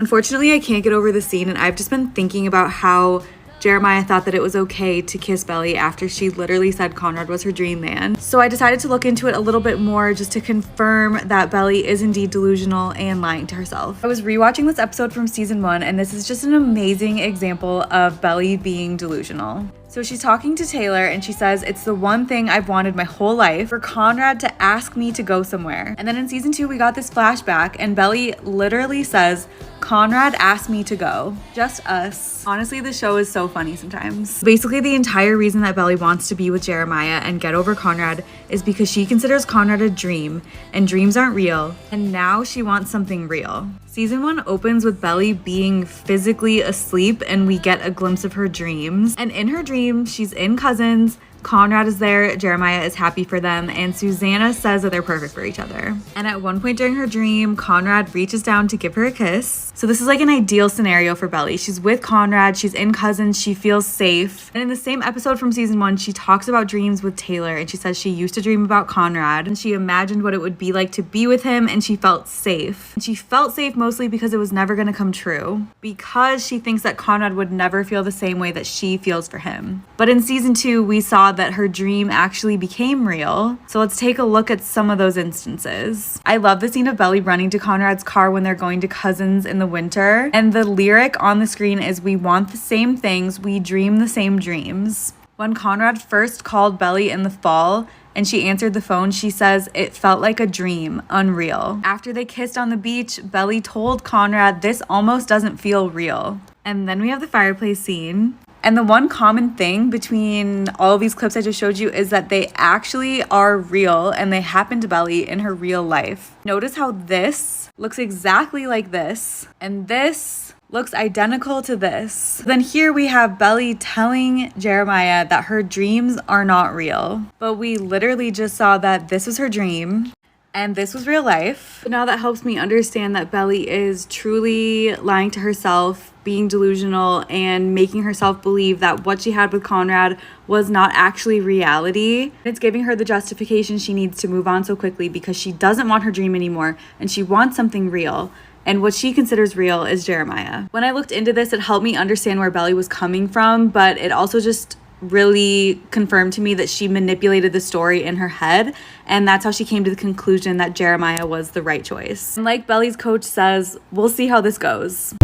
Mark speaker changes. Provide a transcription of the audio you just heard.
Speaker 1: Unfortunately, I can't get over the scene, and I've just been thinking about how Jeremiah thought that it was okay to kiss Belly after she literally said Conrad was her dream man. So I decided to look into it a little bit more just to confirm that Belly is indeed delusional and lying to herself. I was rewatching this episode from season 1, and this is just an amazing example of Belly being delusional. So she's talking to Taylor and she says, "It's the one thing I've wanted my whole life, for Conrad to ask me to go somewhere." And then in season 2, we got this flashback and Belly literally says, "Conrad asked me to go." Just us. Honestly, the show is so funny sometimes. Basically, the entire reason that Belly wants to be with Jeremiah and get over Conrad is because she considers Conrad a dream, and dreams aren't real, and now she wants something real. Season 1 opens with Belly being physically asleep, and we get a glimpse of her dreams. And in her dream, she's in Cousins, Conrad is there, Jeremiah is happy for them, and Susanna says that they're perfect for each other. And at one point during her dream, Conrad reaches down to give her a kiss. So this is like an ideal scenario for Belly. She's with Conrad, she's in Cousins, she feels safe. And in the same episode from season 1, she talks about dreams with Taylor, and she says she used to dream about Conrad, and she imagined what it would be like to be with him, and she felt safe. And she felt safe mostly because it was never gonna come true, because she thinks that Conrad would never feel the same way that she feels for him. But in season 2, we saw that her dream actually became real. So let's take a look at some of those instances. I love the scene of Belly running to Conrad's car when they're going to Cousins in the winter. And the lyric on the screen is, "We want the same things, we dream the same dreams." When Conrad first called Belly in the fall and she answered the phone, she says, "It felt like a dream, unreal." After they kissed on the beach, Belly told Conrad, "This almost doesn't feel real." And then we have the fireplace scene. And the one common thing between all of these clips I just showed you is that they actually are real and they happen to Belly in her real life. Notice how this looks exactly like this, and this looks identical to this. Then here we have Belly telling Jeremiah that her dreams are not real. But we literally just saw that this was her dream and this was real life. But now that helps me understand that Belly is truly lying to herself, being delusional, and making herself believe that what she had with Conrad was not actually reality. It's giving her the justification she needs to move on so quickly because she doesn't want her dream anymore and she wants something real. And what she considers real is Jeremiah. When I looked into this, it helped me understand where Belly was coming from, but it also just really confirmed to me that she manipulated the story in her head, and that's how she came to the conclusion that Jeremiah was the right choice. And like Belly's coach says, we'll see how this goes.